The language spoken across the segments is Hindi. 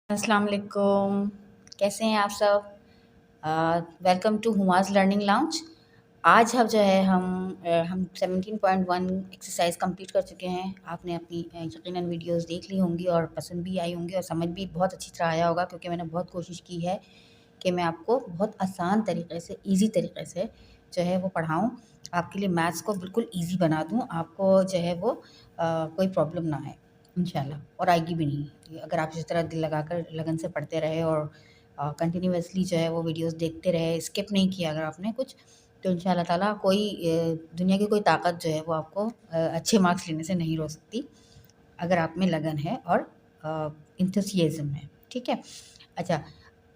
अस्सलाम वालेकुम। कैसे हैं आप सब? Welcome to Huma's learning lounge. आज हम जो है हम 17.1 एक्सरसाइज कंप्लीट कर चुके हैं। आपने अपनी यकीनन वीडियोस देख ली होंगी और पसंद भी आई होंगी और समझ भी बहुत अच्छी तरह आया होगा, क्योंकि मैंने बहुत कोशिश की है कि मैं आपको बहुत आसान तरीके से, ईज़ी तरीके से जो है वो पढ़ाऊँ। आपके लिए मैथ्स को बिल्कुल ईज़ी बना दूँ, आपको जो है वो कोई प्रॉब्लम ना आए इंशाल्लाह, और आएगी भी नहीं। अगर आप इस तरह दिल लगाकर लगन से पढ़ते रहे और कंटिन्यूअसली जो है वो वीडियोस देखते रहे, स्किप नहीं किया अगर आपने कुछ, तो इंशाल्लाह ताला कोई दुनिया की कोई ताकत जो है वो आपको अच्छे मार्क्स लेने से नहीं रोक सकती, अगर आप में लगन है और एंथुसियाज़्म है। ठीक है? अच्छा,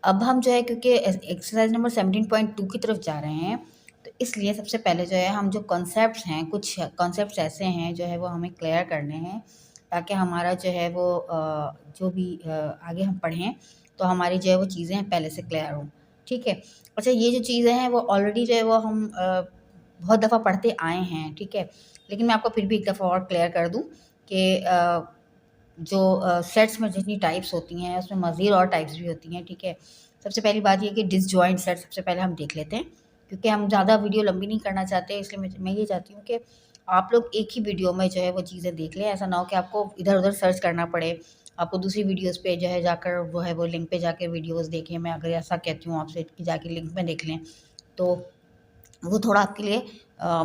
अब हम जो है, क्योंकि एक्सरसाइज नंबर 17.2 की तरफ जा रहे हैं, तो इसलिए सबसे पहले जो है हम जो कॉन्सेप्ट्स हैं, कुछ कॉन्सेप्ट्स ऐसे हैं जो है वो हमें क्लियर करने हैं, ताकि हमारा जो है वो जो भी आगे हम पढ़ें तो हमारी जो है वो चीज़ें पहले से क्लियर हों। ठीक है? अच्छा, ये जो चीज़ें हैं वो ऑलरेडी जो है वो हम बहुत दफ़ा पढ़ते आए हैं। ठीक है? लेकिन मैं आपको फिर भी एक दफ़ा और क्लियर कर दूँ कि जो सेट्स में जितनी टाइप्स होती हैं उसमें मज़ीद और टाइप्स भी होती हैं। ठीक है? सबसे पहली बात ये कि डिसजॉइंट सेट सबसे पहले हम देख लेते हैं, क्योंकि हम ज़्यादा वीडियो लंबी नहीं करना चाहते, इसलिए मैं ये चाहती हूँ कि आप लोग एक ही वीडियो में जो है वो चीज़ें देख लें। ऐसा ना हो कि आपको इधर-उधर सर्च करना पड़े, आपको दूसरी वीडियोज़ पे जो है जाकर वो है वो लिंक पे जाके वीडियोज़ देखें। मैं अगर ऐसा कहती हूँ आपसे कि जाके लिंक में देख लें, तो वो थोड़ा आपके लिए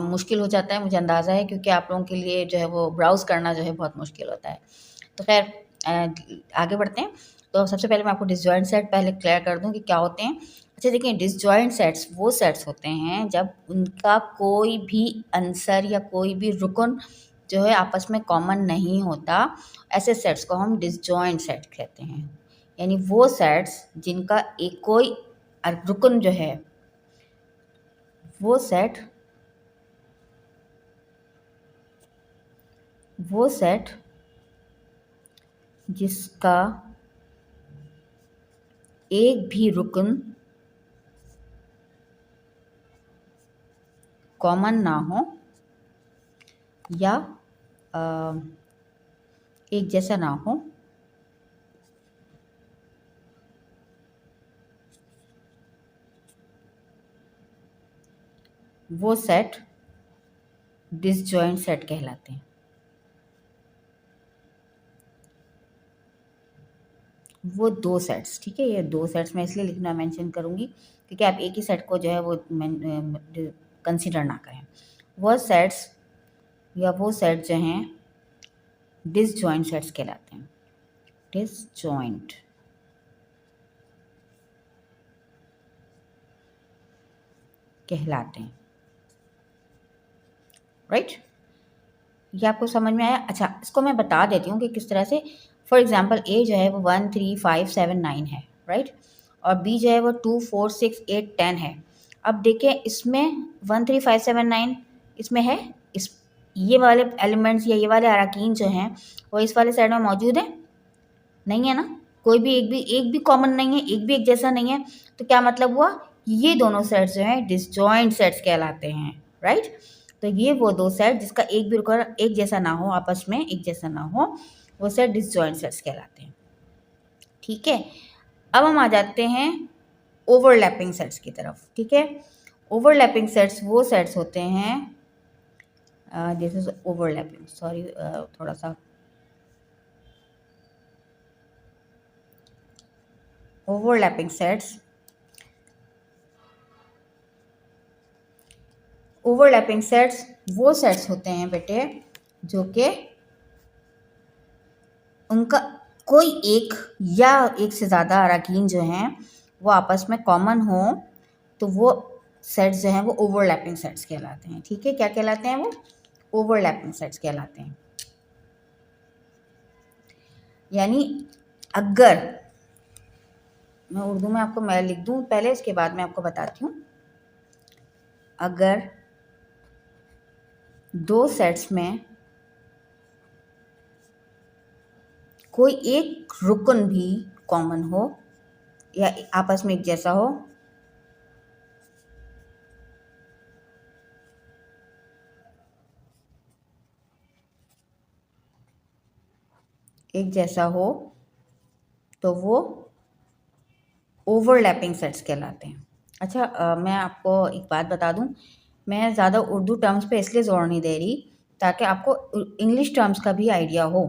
मुश्किल हो जाता है, मुझे अंदाज़ा है, क्योंकि आप लोगों के लिए जो है वो ब्राउज़ करना जो है बहुत मुश्किल होता है। तो ख़ैर आगे बढ़ते हैं। तो सबसे पहले मैं आपको डिसजॉइंट सेट पहले क्लियर कर दूँ कि क्या होते हैं। अच्छा देखिए, डिसजॉइंट सेट्स वो सेट्स होते हैं जब उनका कोई भी आंसर या कोई भी रुकन जो है आपस में कॉमन नहीं होता, ऐसे सेट्स को हम डिसजॉइंट सेट कहते हैं। यानी वो सेट्स जिनका एक कोई रुकन जो है, वो सेट वो सेट जिसका एक भी रुकन कॉमन ना हो या अ, एक जैसा ना हो, वो सेट डिसजॉइंट सेट कहलाते हैं। वो दो सेट्स, ठीक है, ये दो सेट्स मैं इसलिए लिखना मेंशन करूँगी क्योंकि आप एक ही सेट को जो है वो कंसिडर ना करें। वो सेट्स या वो सेट जो हैं डिसजॉइंट सेट्स कहलाते हैं। डिसजॉइंट कहलाते हैं, राइट? ये आपको समझ में आया? अच्छा, इसको मैं बता देती हूँ कि किस तरह से। फॉर एग्जांपल ए जो है वो 1 3 5 7 9 है, राइट? और बी जो है वो 2 4 6 8 10 है। अब देखिए इसमें 1 3 5 7 9 इसमें है, इस ये वाले एलिमेंट्स या ये वाले अराकीन जो हैं वो इस वाले साइड में मौजूद है? नहीं है ना? कोई भी एक भी कॉमन नहीं है, एक भी एक जैसा नहीं है। तो क्या मतलब हुआ? ये दोनों सेट्स जो हैं डिसजॉइंट सेट्स कहलाते हैं, राइट? तो ये वो दो सेट जिसका एक भी रुकन एक जैसा ना हो, आपस में एक जैसा ना हो, वो सेट डिसजॉइंट सेट्स कहलाते हैं। ठीक है? अब हम आ जाते हैं ओवरलैपिंग सेट्स की तरफ। ठीक है? ओवरलैपिंग सेट्स वो सेट्स होते हैं, दिस इज ओवरलैपिंग, सॉरी, थोड़ा सा ओवरलैपिंग सेट्स। ओवरलैपिंग सेट्स वो सेट्स होते हैं बेटे जो कि उनका कोई एक या एक से ज़्यादा अराकीन जो हैं वो आपस में कॉमन हो, तो वो सेट्स जो हैं वो ओवरलैपिंग सेट्स कहलाते हैं। ठीक है? क्या कहलाते हैं वो? ओवरलैपिंग सेट्स कहलाते हैं। यानी अगर मैं उर्दू में आपको मैं लिख दूँ पहले, उसके बाद मैं आपको बताती हूँ। अगर दो सेट्स में कोई एक रुकन भी कॉमन हो या आपस में एक जैसा हो, एक जैसा हो, तो वो ओवरलैपिंग सेट्स कहलाते हैं। अच्छा, मैं आपको एक बात बता दूं, मैं ज़्यादा उर्दू टर्म्स पे इसलिए जोर नहीं दे रही ताकि आपको इंग्लिश टर्म्स का भी आइडिया हो,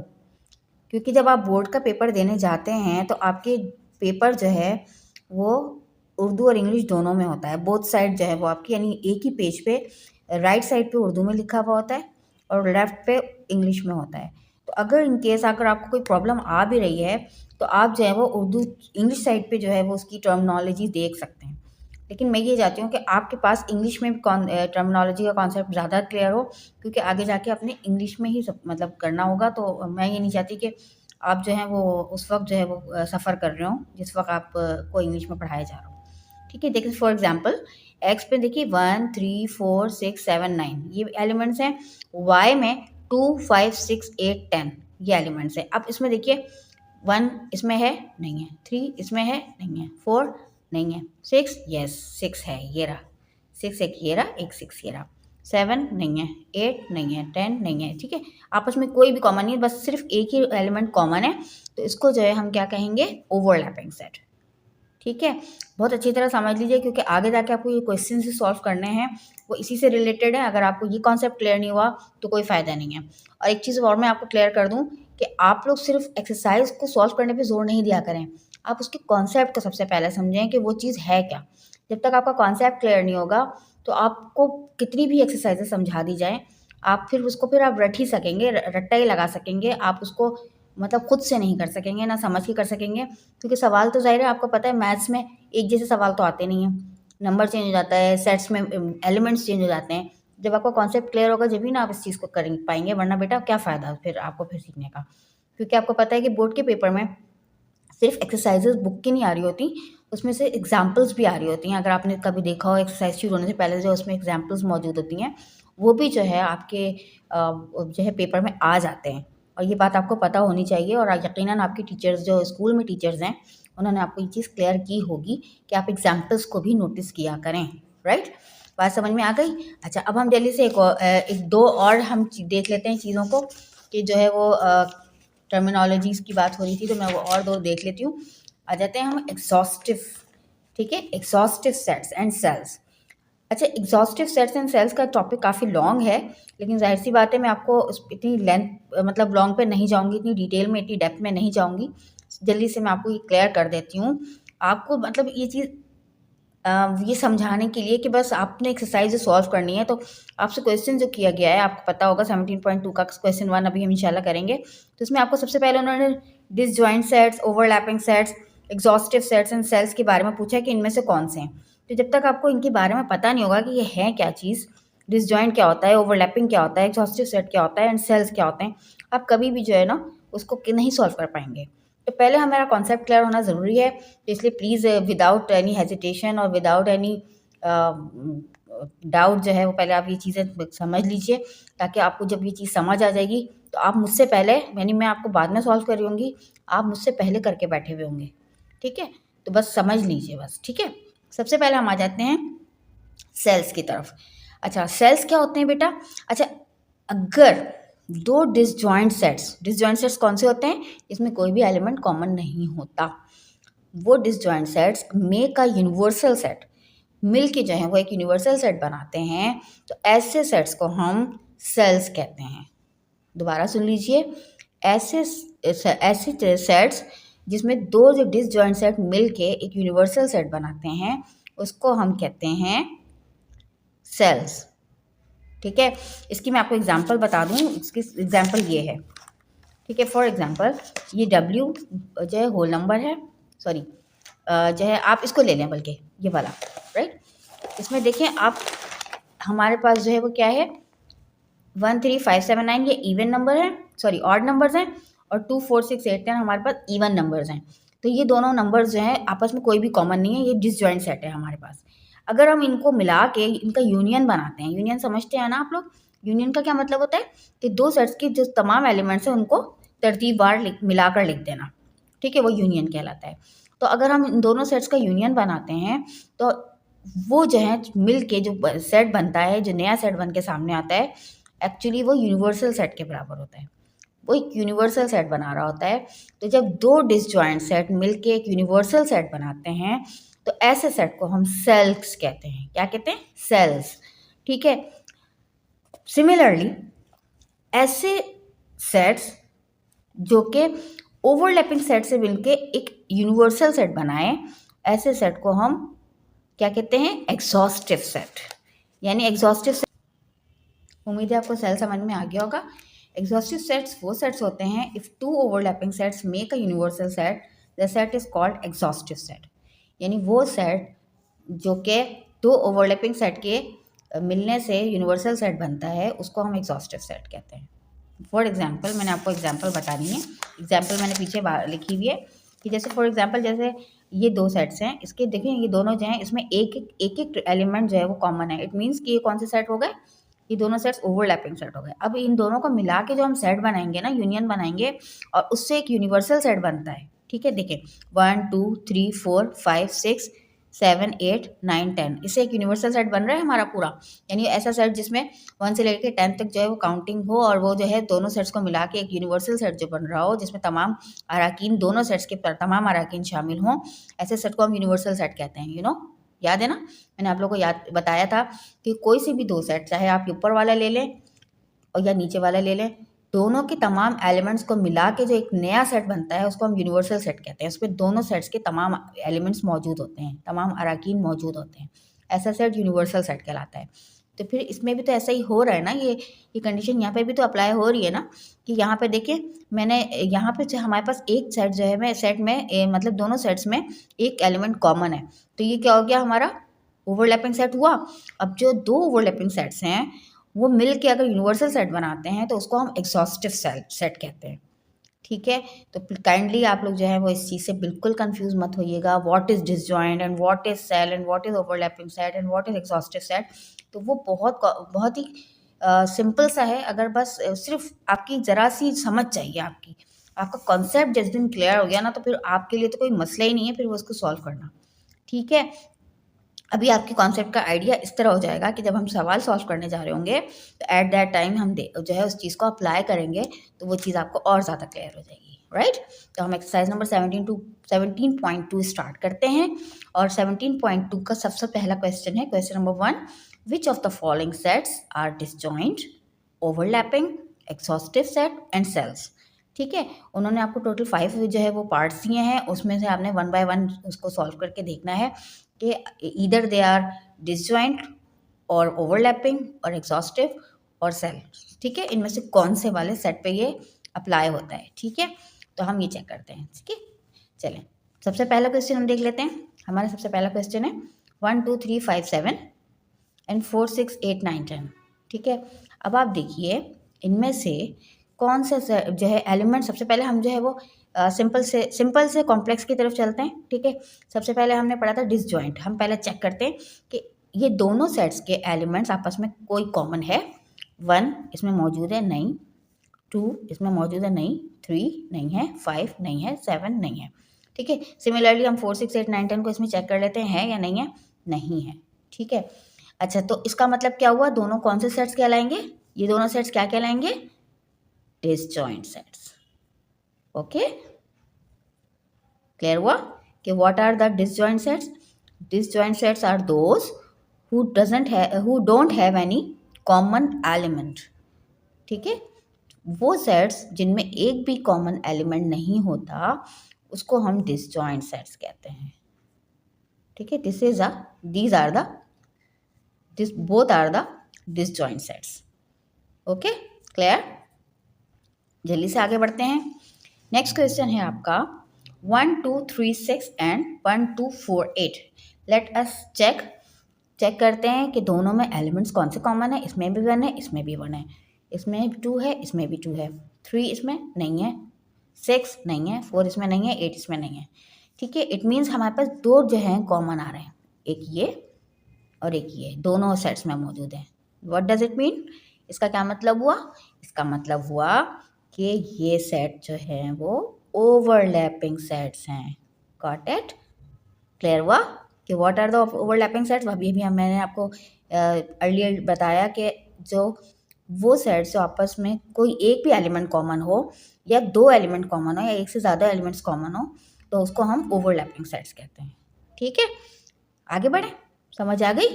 क्योंकि जब आप बोर्ड का पेपर देने जाते हैं तो आपके पेपर जो है वो उर्दू और इंग्लिश दोनों में होता है। बोथ साइड जो है वो आपकी, यानी एक ही पेज पे राइट साइड पे उर्दू में लिखा हुआ होता है और लेफ्ट पे इंग्लिश में होता है। तो अगर इन केस अगर आपको कोई प्रॉब्लम आ भी रही है तो आप जो है वो उर्दू इंग्लिश साइड पे जो है वो उसकी टर्मिनोलॉजी देख सकते हैं। लेकिन मैं ये चाहती हूँ कि आपके पास इंग्लिश में टर्मिनोलॉजी का कॉन्सेप्ट ज़्यादा क्लियर हो, क्योंकि आगे जाके अपने इंग्लिश में ही सब मतलब करना होगा। तो मैं ये नहीं चाहती कि आप जो है वो उस वक्त जो है वो सफ़र कर रहे हो जिस वक्त आप को इंग्लिश में पढ़ाया जा रहा हो। ठीक है, देखिए फॉर एग्जांपल एक्स पे देखिए 1 3 4 6 7 9 ये एलिमेंट्स हैं। वाई में 2 5 6 8 10 ये एलिमेंट्स हैं। अब इसमें देखिए 1 इसमें है नहीं है, 3 इसमें है नहीं है, 4 नहीं है, 6 यस 6 है, ये रहा 6 एक ये रहा, एक 6 ये रहा, 7 नहीं है, 8 नहीं है, 10 नहीं है। ठीक है, आपस में कोई भी कॉमन नहीं है, बस सिर्फ एक ही एलिमेंट कॉमन है, तो इसको जो है हम क्या कहेंगे, ओवरलैपिंग सेट। ठीक है, बहुत अच्छी तरह समझ लीजिए, क्योंकि आगे जाके आपको ये क्वेश्चन से सॉल्व करने हैं, वो इसी से रिलेटेड है। अगर आपको ये कॉन्सेप्ट क्लियर नहीं हुआ तो कोई फ़ायदा नहीं है। और एक चीज़ और मैं आपको क्लियर कर दूं कि आप लोग सिर्फ एक्सरसाइज को सॉल्व करने पे जोर नहीं दिया करें, आप उसके कॉन्सेप्ट को सबसे पहले समझें कि वो चीज़ है क्या। जब तक आपका कॉन्सेप्ट क्लियर नहीं होगा तो आपको कितनी भी एक्सरसाइजेज समझा दी जाए, आप फिर उसको फिर आप रट ही सकेंगे, रट्टा ही लगा सकेंगे, आप उसको मतलब खुद से नहीं कर सकेंगे, ना समझ के कर सकेंगे। क्योंकि सवाल तो ज़ाहिर है, आपको पता है मैथ्स में एक जैसे सवाल तो आते नहीं हैं, नंबर चेंज हो जाता है, सेट्स में एलिमेंट्स चेंज हो जाते हैं। जब आपका कॉन्सेप्ट क्लियर होगा जब भी ना आप इस चीज़ को कर पाएंगे, वरना बेटा क्या फ़ायदा फिर आपको फिर सीखने का। क्योंकि आपको पता है कि बोर्ड के पेपर में सिर्फ एक्सरसाइजेज बुक की नहीं आ रही होती, उसमें से एग्जाम्पल्स भी आ रही होती हैं। अगर आपने कभी देखा हो एक्सरसाइज शुरू होने से पहले जो उसमें एग्जाम्पल्स मौजूद होती हैं, वो भी जो है आपके जो है पेपर में आ जाते हैं। और ये बात आपको पता होनी चाहिए, और यकीनन आपके टीचर्स जो स्कूल में टीचर्स हैं उन्होंने आपको ये चीज़ क्लियर की होगी कि आप एग्जाम्पल्स को भी नोटिस किया करें। राइट, बात समझ में आ गई। अच्छा, अब हम जल्दी से एक दो और हम देख लेते हैं चीज़ों को, कि जो है वो टर्मिनोलॉजीज़ की बात हो रही थी, तो मैं वो और दो देख लेती हूँ। आ जाते हैं हम एग्जॉस्टिव। ठीक है, एग्जॉस्टिव सेट्स एंड सेल्स। अच्छा, एग्जॉस्टिव सेट्स एंड सेल्स का टॉपिक काफ़ी लॉन्ग है, लेकिन जाहिर सी बात है मैं आपको इतनी लेंथ मतलब लॉन्ग पे नहीं जाऊँगी, इतनी डिटेल में इतनी डेप्थ में नहीं जाऊँगी। जल्दी से मैं आपको ये क्लियर कर देती हूँ। आपको मतलब ये चीज़ ये समझाने के लिए कि बस आपने एक्सरसाइज सॉल्व करनी है, तो आपसे क्वेश्चन जो किया गया है आपको पता होगा 17.2 का क्वेश्चन 1 अभी हम इंशाल्लाह करेंगे। तो इसमें आपको सबसे पहले उन्होंने disjoint sets, overlapping sets, exhaustive sets and cells के बारे में पूछा कि इनमें से कौन से हैं। तो जब तक आपको इनके बारे में पता नहीं होगा कि ये है क्या चीज़, डिसजॉइंट क्या होता है, ओवरलैपिंग क्या होता है, एग्जॉस्टिव सेट क्या होता है एंड सेल्स क्या होते हैं, आप कभी भी जो है ना उसको नहीं सॉल्व कर पाएंगे। तो पहले हमारा कॉन्सेप्ट क्लियर होना ज़रूरी है। तो इसलिए प्लीज़ विदाउट एनी हेजिटेशन और विदाउट एनी डाउट जो है वो पहले आप ये चीज़ें समझ लीजिए, ताकि आपको जब ये चीज़ समझ आ जाएगी तो आप मुझसे पहले, यानी मैं आपको बाद में सॉल्व कर रही होंगी, आप मुझसे पहले करके बैठे हुए होंगे। ठीक है, तो बस समझ लीजिए बस। ठीक है, सबसे पहले हम आ जाते हैं सेल्स की तरफ। अच्छा, सेल्स क्या होते हैं बेटा? अच्छा, अगर दो डिसजॉइंट सेट्स कौन से होते हैं? इसमें कोई भी एलिमेंट कॉमन नहीं होता। वो disjoint sets make a universal set, मिल के जो है वो एक यूनिवर्सल सेट बनाते हैं। तो ऐसे सेट्स को हम सेल्स कहते हैं। दोबारा सुन लीजिए, ऐसे ऐसे सेट्स जिसमें दो जो डिसजॉइंट सेट मिल के एक यूनिवर्सल सेट बनाते हैं उसको हम कहते हैं सेल्स। ठीक है, इसकी मैं आपको एग्जांपल बता दूं। इसकी एग्जांपल ये है। ठीक है, फॉर एग्जांपल ये W जो है होल नंबर है, सॉरी जो है आप इसको ले लें, बल्कि ये वाला। राइट, इसमें देखें आप, हमारे पास जो है वो क्या है, 1 3 5 7 9 ये इवन नंबर है, सॉरी ऑड नंबर्स हैं, और 2 4 6 8 10 हमारे पास इवन नंबर्स हैं। तो ये दोनों नंबर्स जो हैं आपस में कोई भी कॉमन नहीं है, ये डिसजॉइंट सेट है हमारे पास। अगर हम इनको मिला के इनका यूनियन बनाते हैं, यूनियन समझते हैं ना आप लोग? यूनियन का क्या मतलब होता है कि दो सेट्स के जो तमाम एलिमेंट्स हैं उनको तरतीबवार मिलाकर लिख देना। ठीक है, वो यूनियन कहलाता है। तो अगर हम इन दोनों सेट्स का यूनियन बनाते हैं तो वो जो है मिल के जो सेट बनता है, जो नया सेट बन के सामने आता है, एक्चुअली वो यूनिवर्सल सेट के बराबर होता है। वो एक यूनिवर्सल सेट बना रहा होता है। तो जब दो डिसजॉइंट सेट मिलके एक यूनिवर्सल सेट बनाते हैं तो ऐसे सेट को हम सेल्स कहते हैं। क्या कहते हैं? सेल्स। ठीक है। सिमिलरली ऐसे सेट्स जो कि ओवरलैपिंग सेट से मिलके एक यूनिवर्सल सेट बनाए, ऐसे सेट को हम क्या कहते हैं? Exhaustive set. यानी एग्जॉस्टिव सेट, उम्मीद है आपको सेल समझ में आ गया होगा। एग्जॉस्टिव सेट्स वो सेट्स होते हैं if two overlapping sets make a universal set, the set is called exhaustive set. यानी वो सेट जो कि दो ओवरलैपिंग सेट के मिलने से यूनिवर्सल सेट बनता है, उसको हम एग्जॉस्टिव सेट कहते हैं। फॉर एग्जाम्पल, मैंने आपको एग्जाम्पल बतानी है। एग्जाम्पल मैंने पीछे लिखी हुई है कि जैसे फॉर एग्जाम्पल जैसे ये दो सेट्स हैं, इसके देखिए ये दोनों जो हैं इसमें एक एलिमेंट जो है वो कॉमन है। इट मीन्स कि ये कौन से सेट हो गए? ये दोनों सेट्स ओवरलैपिंग सेट हो गए। अब इन दोनों को मिला के जो हम सेट बनाएंगे ना, यूनियन बनाएंगे, और उससे एक यूनिवर्सल सेट बनता है। ठीक है, देखिए 1 2 3 4 5 6 7 8 9 10, इससे एक यूनिवर्सल सेट बन रहा है हमारा पूरा। यानी ऐसा सेट जिसमें 1 से लेकर 10 तक जो है वो काउंटिंग हो, और वो जो है दोनों सेट्स को मिला के एक यूनिवर्सल सेट जो बन रहा हो, जिसमें तमाम अराकीन, दोनों सेट्स के तमाम अराकीन शामिल हों, ऐसे सेट को हम यूनिवर्सल सेट कहते हैं। याद है ना? मैंने आप लोगों को याद बताया था कि कोई सी भी दो सेट, चाहे आप ऊपर वाला ले लें और या नीचे वाला ले लें, दोनों के तमाम एलिमेंट्स को मिला के जो एक नया सेट बनता है उसको हम यूनिवर्सल सेट कहते हैं। उसमें दोनों सेट्स के तमाम एलिमेंट्स मौजूद होते हैं, तमाम अराकीन मौजूद होते हैं। ऐसा सेट यूनिवर्सल सेट कहलाता है। तो फिर इसमें भी तो ऐसा ही हो रहा है ना, ये कंडीशन यहाँ पे भी तो अप्लाई हो रही है ना, कि यहाँ पे देखिए मैंने यहाँ पे हमारे पास एक सेट जो है, मैं सेट में मतलब दोनों सेट्स में एक एलिमेंट कॉमन है, तो ये क्या हो गया? हमारा ओवरलैपिंग सेट हुआ। अब जो दो ओवरलैपिंग सेट्स हैं वो मिल के अगर यूनिवर्सल सेट बनाते हैं तो उसको हम एग्जॉस्टिव सेट कहते हैं। ठीक है, तो काइंडली आप लोग जो है वो इस चीज़ से बिल्कुल कंफ्यूज मत होइएगा। What is disjoint and what is cell and what is overlapping set and what is exhaustive set, तो वो बहुत ही सिंपल सा है। अगर बस सिर्फ आपकी ज़रा सी समझ चाहिए, आपका कॉन्सेप्ट जिस दिन क्लियर हो गया ना, तो फिर आपके लिए तो कोई मसला ही नहीं है फिर वो उसको सॉल्व करना। ठीक है, अभी आपके कॉन्सेप्ट का आइडिया इस तरह हो जाएगा कि जब हम सवाल सॉल्व करने जा रहे होंगे तो एट दैट टाइम हम जो है उस चीज़ को अप्लाई करेंगे, तो वो चीज़ आपको और ज़्यादा क्लियर हो जाएगी। राइट, तो हम एक्सरसाइज नंबर 17.2 स्टार्ट करते हैं। और 17.2 का सबसे पहला क्वेश्चन है, question number 1, which of the following sets are disjoint, overlapping, exhaustive set and cells. ठीक है, उन्होंने आपको टोटल 5 जो है वो पार्ट्स दिए हैं, उसमें से आपने 1 बाय 1 उसको सॉल्व करके देखना है कि ईदर दे आर डिसजॉइंट और ओवरलैपिंग और एग्जॉस्टिव और सेल। ठीक है, इनमें से कौन से वाले सेट पे ये अप्लाई होता है। ठीक है, तो हम ये चेक करते हैं। ठीक है, चलें, सबसे पहला क्वेश्चन हम देख लेते हैं। हमारा सबसे पहला क्वेश्चन है 1 2 3 5 7 एंड 4 6 8 9 10। ठीक है, अब आप देखिए इनमें से कौन सा जो है एलिमेंट, सबसे पहले हम जो है वो सिंपल से कॉम्प्लेक्स की तरफ चलते हैं। ठीक है, सबसे पहले हमने पढ़ा था डिसजॉइंट। हम पहले चेक करते हैं कि ये दोनों सेट्स के एलिमेंट्स आपस में कोई कॉमन है। 1 इसमें मौजूद है, नहीं। 2 इसमें मौजूद है, नहीं। 3 नहीं है, 5 नहीं है, 7 नहीं है। ठीक है, सिमिलरली हम 4 6 8 9 10 को इसमें चेक कर लेते हैं, है या नहीं है? नहीं है। ठीक है, अच्छा, तो इसका मतलब क्या हुआ? दोनों कौन से सेट्स कहलाएंगे? ये दोनों सेट्स क्या कहलाएंगे? Disjoint sets. ओके, क्लियर हुआ कि what are the disjoint sets? Disjoint sets are those who don't have any common element। ठीक है, वो सेट्स जिनमें एक भी कॉमन एलिमेंट नहीं होता उसको हम डिसजॉइंट सेट्स कहते हैं। ठीक है, these are the both are the disjoint sets। Okay, clear? जल्दी से आगे बढ़ते हैं। नेक्स्ट क्वेश्चन है आपका 1 2 3 6 एंड 1 2 4 8। लेट अस चेक करते हैं कि दोनों में एलिमेंट्स कौन से कॉमन है। इसमें भी 1 है, इसमें भी 1 है, इसमें 2 है, इसमें भी 2 है, 3 इसमें नहीं है, 6 नहीं है, 4 इसमें नहीं है, 8 इसमें नहीं है। ठीक है, इट मीन्स हमारे पास दो जो हैं कॉमन आ रहे हैं, एक ये और एक ये, दोनों सेट्स में मौजूद हैं। What does it mean? इसका क्या मतलब हुआ? इसका मतलब हुआ कि ये सेट जो है वो ओवरलैपिंग सेट्स हैं। Got it? क्लियर हुआ कि what are the overlapping sets? अभी मैंने आपको अर्लियर बताया कि जो वो सेट जो आपस में कोई एक भी एलिमेंट कॉमन हो या दो एलिमेंट कॉमन हो या एक से ज़्यादा एलिमेंट्स कॉमन हो तो उसको हम ओवरलैपिंग सेट्स कहते हैं। ठीक है, आगे बढ़े, समझ आ गई?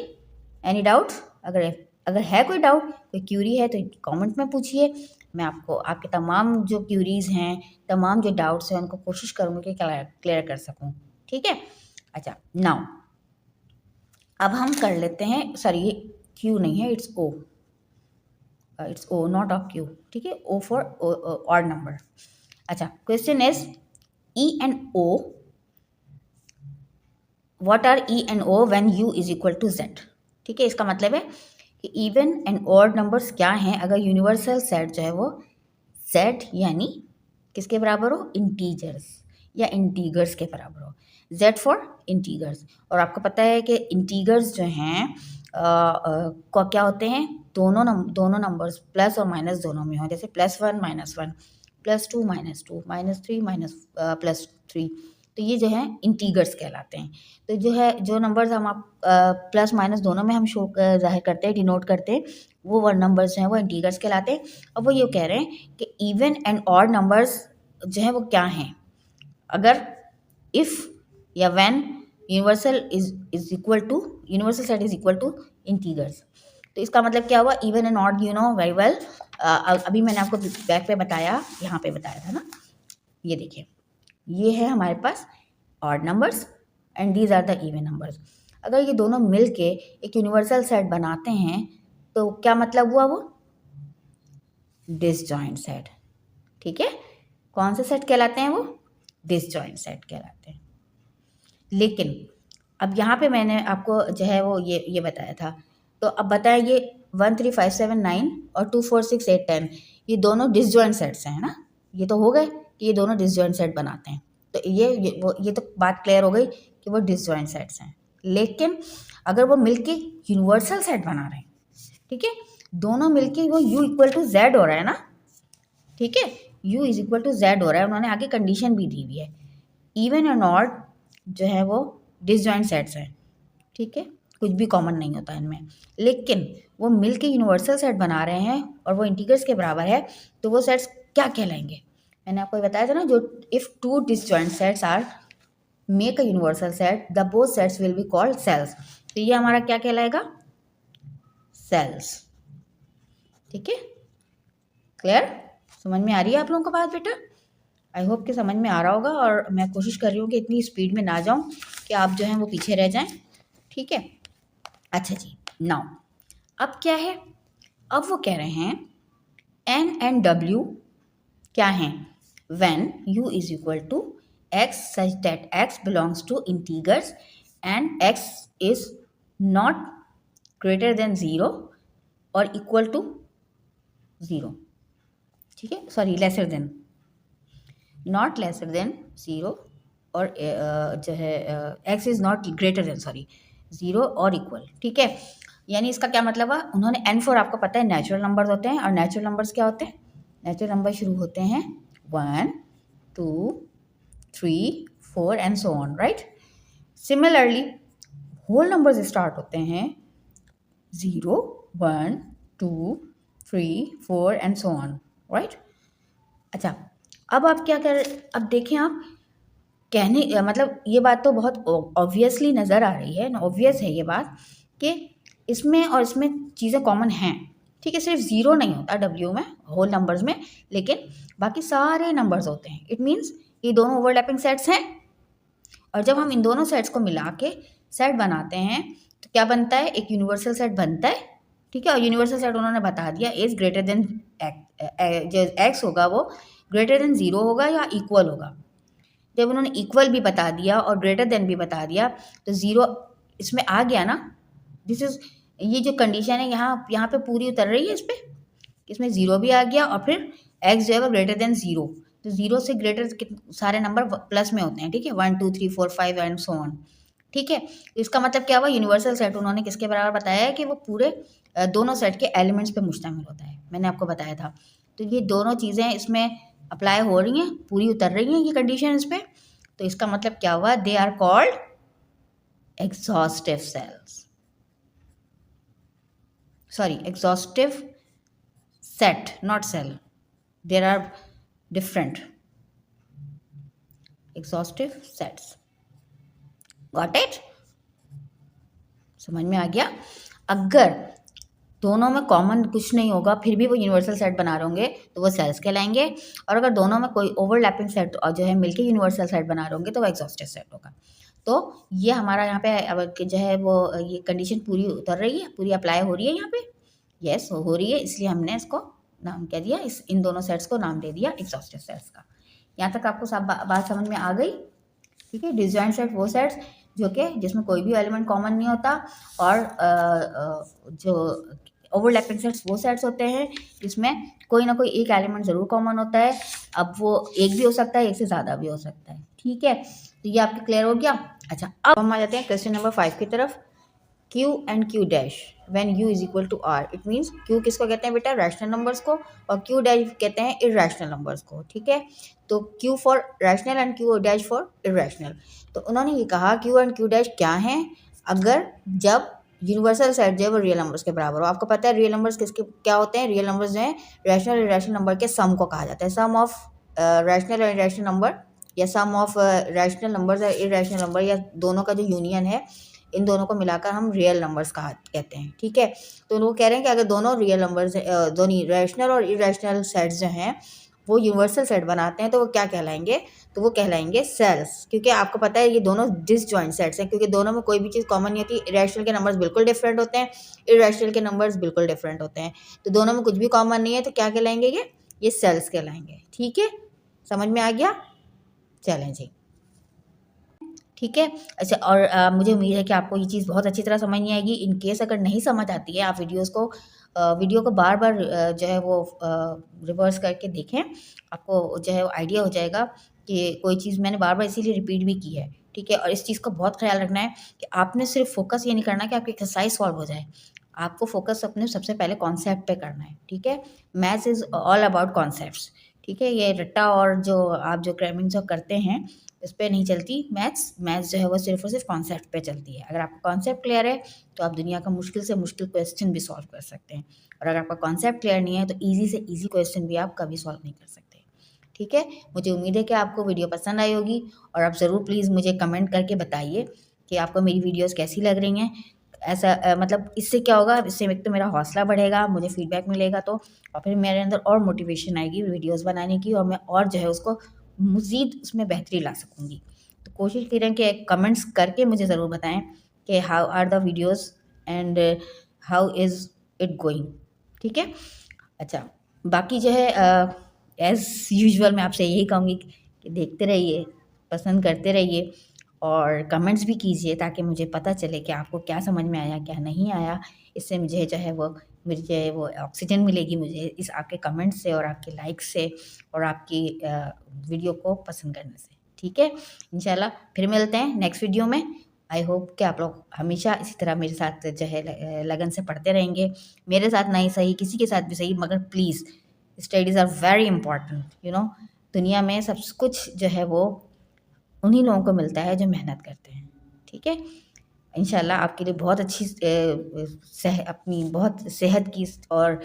Any doubt? अगर अगर है कोई डाउट, कोई क्यूरी है तो कमेंट में पूछिए। मैं आपको आपके तमाम जो क्यूरीज़ हैं, तमाम जो डाउट्स हैं उनको कोशिश करूँगी कि क्लियर कर सकूँ। ठीक है, अच्छा नाउ अब हम कर लेते हैं, सॉरी ये क्यू नहीं है, it's O, it's O not of Q. ठीक है, ओ फॉर ऑड नंबर। अच्छा, question is E and O, what are E and O when U is equal to Z. ठीक है, इसका मतलब है कि इवन एंड ऑड नंबर्स क्या हैं अगर यूनिवर्सल सेट जो है वो जेड यानी किसके बराबर हो, इंटीजर्स या इंटीगर्स के बराबर हो। जेड फॉर इंटीगर्स, और आपको पता है कि इंटीगर्स जो हैं क्या होते हैं, दोनों नंबर्स प्लस और माइनस दोनों में हो, जैसे +1 -1, +2 -2, -3 +3, तो ये जो है इंटीगर्स कहलाते हैं। तो जो है जो नंबर्स हम आप प्लस माइनस दोनों में हम शो जाहिर करते हैं, डिनोट करते हैं, वो वन नंबर्स जो हैं वो इंटीगर्स कहलाते हैं। अब वो ये कह रहे हैं कि इवन एंड ऑड नंबर्स जो है वो क्या हैं अगर इफ़ या when universal is equal to, universal set is equal to integers. तो इसका मतलब क्या हुआ, even and odd you know very well. अभी मैंने आपको बैक पे बताया, यहाँ पे बताया था ना, ये देखिए ये है हमारे पास odd numbers and these are the even numbers. अगर ये दोनों मिल के एक यूनिवर्सल सेट बनाते हैं तो क्या मतलब हुआ, वो डिसजॉइंट सेट। ठीक है, कौन से सेट कहलाते हैं वो, डिसजॉइंट सेट कहलाते हैं। लेकिन अब यहाँ पे मैंने आपको जो है वो ये बताया था, तो अब बताएं ये 1 3 5 7 9 और 2 4 6 8 10 ये दोनों डिसजॉइंट सेट्स हैं, है ना। ये तो हो गए कि ये दोनों डिसजॉइंट सेट बनाते हैं, तो ये तो बात क्लियर हो गई कि वो डिसजॉइंट सेट्स हैं। लेकिन अगर वो मिलके यूनिवर्सल सेट बना रहे हैं, ठीक है, दोनों मिलके वो u इक्वल टू जेड हो रहा है ना, ठीक है, u is equal to Z हो रहा है, उन्होंने आगे कंडीशन भी दी हुई है। इवन एंड ऑड जो है वो डिसजॉइंट सेट्स हैं, ठीक है, कुछ भी कॉमन नहीं होता इनमें, लेकिन वो मिलके यूनिवर्सल सेट बना रहे हैं और वो इंटीग्रल्स के बराबर है, तो वो सेट्स क्या कहलाएंगे। मैंने आपको बताया था ना, जो if two disjoint sets are make a universal set the both sets will be called cells. तो ये हमारा क्या कहलाएगा, सेल्स। ठीक है, क्लियर, समझ में आ रही है आप लोगों को बात बेटा? आई होप कि समझ में आ रहा होगा, और मैं कोशिश कर रही हूँ कि इतनी स्पीड में ना जाऊँ कि आप जो हैं वो पीछे रह जाएं। ठीक है, अच्छा जी, नाउ अब क्या है, अब वो कह रहे हैं एन एंड डब्ल्यू क्या हैं, when U is equal to X such that X belongs to integers and X is not greater than 0 और इक्वल टू 0। ठीक है, sorry lesser than, not lesser than 0 और जो है X is not greater than, sorry 0 और इक्वल। ठीक है, यानी इसका क्या मतलब है, उन्होंने एन फोर, आपको पता है नेचुरल नंबर्स होते हैं, और नेचुरल नंबर्स क्या होते हैं, नेचुरल नंबर शुरू होते हैं 1 2 3 4 and so on, right. Similarly whole numbers start होते हैं 0 1 2 3 4 एंड सो ऑन, राइट। अच्छा, अब आप क्या कर, अब देखें आप कहने मतलब ये बात तो बहुत ऑब्वियसली नज़र आ रही है, ऑब्वियस है ये बात कि इसमें और इसमें चीज़ें कॉमन हैं। ठीक है, सिर्फ 0 नहीं होता डब्ल्यू में, होल नंबर्स में, लेकिन बाकी सारे नंबर्स होते हैं। इट मीन्स ये दोनों ओवरलैपिंग सेट्स हैं, और जब हम इन दोनों सेट्स को मिला के सेट बनाते हैं तो क्या बनता है, एक यूनिवर्सल सेट बनता है। ठीक है, और यूनिवर्सल सेट उन्होंने बता दिया इज ग्रेटर देन जो एक्स होगा वो ग्रेटर देन 0 होगा या इक्वल होगा। जब उन्होंने इक्वल भी बता दिया और ग्रेटर देन भी बता दिया तो 0 इसमें आ गया ना, दिस इज, ये जो कंडीशन है यहाँ पे पूरी उतर रही है इस पर, इसमें 0 भी आ गया और फिर x जो है वो ग्रेटर देन 0, तो 0 से ग्रेटर सारे नंबर प्लस में होते हैं। ठीक है, 1 2 3 4 5 एंड सो ऑन। ठीक है, इसका मतलब क्या हुआ, यूनिवर्सल सेट उन्होंने किसके बराबर बताया है कि वो पूरे दोनों सेट के एलिमेंट्स पे मुश्तमिल होता है, मैंने आपको बताया था। तो ये दोनों चीज़ें इसमें अप्लाई हो रही हैं, पूरी उतर रही हैं ये कंडीशन इस पर, तो इसका मतलब क्या हुआ, they are called exhaustive cells, sorry exhaustive set, not cell. There are different exhaustive sets. Got it? समझ में आ गया? अगर दोनों में कॉमन कुछ नहीं होगा फिर भी वो यूनिवर्सल सेट बना रहे होंगे तो वो सेल्स कहलाएंगे, और अगर दोनों में कोई ओवरलैपिंग सेट और जो है मिलके यूनिवर्सल सेट बना रहे होंगे तो वो एग्जॉस्टिव सेट होगा। तो ये हमारा यहाँ पे अब जो है वो ये कंडीशन पूरी उतर रही है, पूरी अप्लाई हो रही है यहाँ पे। यस हो रही है, इसलिए हमने इसको नाम क्या दिया, इन दोनों सेट्स को नाम दे दिया एग्जॉस्टिव सेट्स का। यहाँ तक आपको सब बात समझ में आ गई? ठीक है। डिसजॉइंट सेट वो सेट्स जो कि जिसमें कोई भी एलिमेंट कॉमन नहीं होता, और जो ओवरलैपिंग सेट्स वो सेट्स होते हैं जिसमें कोई ना कोई एक एलिमेंट ज़रूर कॉमन होता है। अब वो एक भी हो सकता है, एक से ज़्यादा भी हो सकता है। ठीक है, तो ये आपके क्लियर हो गया। अच्छा, अब हम आ जाते हैं क्वेश्चन नंबर 5 की तरफ। Q and Q dash when U is equal to R, it means Q किसको कहते हैं बेटा, रैशनल नंबर्स को, और Q डैश कहते हैं इरेशनल नंबर्स को। ठीक है, तो Q for rational and Q dash for irrational. तो उन्होंने ये कहा Q एंड Q डैश क्या हैं, अगर जब यूनिवर्सल सेट जो है वो रियल नंबर्स के बराबर हो। आपको पता है रियल नंबर्स किसके क्या होते हैं, रियल नंबर्स जो हैं रैशनल और इरेशनल नंबर के सम को कहा जाता है। सम ऑफ रैशनल और इरेशनल नंबर, या सम ऑफ रैशनल नंबर्स और इरेशनल नंबर, या दोनों का जो यूनियन है, इन दोनों को मिलाकर हम रियल नंबर्स कहते हैं। ठीक है, तो वो कह रहे हैं कि अगर दोनों रियल नंबर्स दोनों रैशनल और इरेशनल सेट्स जो हैं वो यूनिवर्सल सेट बनाते हैं तो वो क्या कहलाएंगे, तो वो कहलाएंगे सेल्स। क्योंकि आपको पता है ये दोनों डिसजॉइंट सेट्स हैं, क्योंकि दोनों में कोई भी चीज़ कॉमन नहीं होती। इरेशनल के नंबर्स बिल्कुल डिफरेंट होते हैं, इरेशनल के नंबर्स बिल्कुल डिफरेंट होते हैं, तो दोनों में कुछ भी कॉमन नहीं है, तो क्या कहलाएंगे ये सेल्स कहलाएंगे। ठीक है, समझ में आ गया? चलें जी, ठीक है। अच्छा, और मुझे उम्मीद है कि आपको ये चीज़ बहुत अच्छी तरह समझ नहीं आएगी। इन केस अगर नहीं समझ आती है, आप वीडियो को बार बार जो है वो रिवर्स करके देखें, आपको जो है आइडिया हो जाएगा कि कोई चीज़ मैंने बार बार इसीलिए रिपीट भी की है। ठीक है, और इस चीज़ का बहुत ख्याल रखना है कि आपने सिर्फ फोकस ये नहीं करना कि आपकी एक्सरसाइज सॉल्व हो जाए, आपको फोकस अपने सबसे पहले कॉन्सेप्ट पे करना है। ठीक है, maths is all about concepts. ठीक है, ये रट्टा और जो आप जो क्रैमिंग जो करते हैं इस पे नहीं चलती मैथ्स जो है वो सिर्फ और सिर्फ कॉन्सेप्ट पे चलती है। अगर आपका कॉन्सेप्ट क्लियर है तो आप दुनिया का मुश्किल से मुश्किल क्वेश्चन भी सॉल्व कर सकते हैं, और अगर आपका कॉन्सेप्ट क्लियर नहीं है तो ईजी से ईजी क्वेश्चन भी आप कभी सॉल्व नहीं कर सकते। ठीक है, मुझे उम्मीद है कि आपको वीडियो पसंद आई होगी, और आप ज़रूर प्लीज़ मुझे कमेंट करके बताइए कि आपको मेरी वीडियोज़ कैसी लग रही हैं। ऐसा मतलब इससे क्या होगा, इससे एक तो मेरा हौसला बढ़ेगा, मुझे फीडबैक मिलेगा तो, और फिर मेरे अंदर और मोटिवेशन आएगी वीडियोज़ बनाने की, और मैं और जो है उसको मज़ीद उसमें बेहतरी ला सकूँगी। तो कोशिश करें कि कमेंट्स करके मुझे ज़रूर बताएं कि how are the videos and how is it going. ठीक है, अच्छा, बाकी जो है एज़ यूजुअल मैं आपसे यही कहूँगी कि देखते रहिए, पसंद करते रहिए, और कमेंट्स भी कीजिए ताकि मुझे पता चले कि आपको क्या समझ में आया, क्या नहीं आया। इससे मुझे जो है वो मुझे वो ऑक्सीजन मिलेगी मुझे इस आपके कमेंट से और आपके लाइक से और आपकी वीडियो को पसंद करने से। ठीक है, इंशाल्लाह फिर मिलते हैं नेक्स्ट वीडियो में। आई होप कि आप लोग हमेशा इसी तरह मेरे साथ जो है लगन से पढ़ते रहेंगे। मेरे साथ नहीं सही, किसी के साथ भी सही, मगर please studies are very important. दुनिया में सब कुछ जो है वो उन्हीं लोगों को मिलता है जो मेहनत करते हैं। ठीक है, इंशाल्लाह आपके लिए बहुत अच्छी अपनी बहुत सेहत की और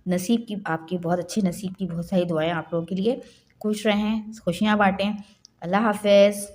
नसीब की, आपकी बहुत अच्छे नसीब की बहुत सारी दुआएं आप लोगों के लिए। खुश रहें, खुशियाँ बांटें। अल्लाह हाफ़िज़।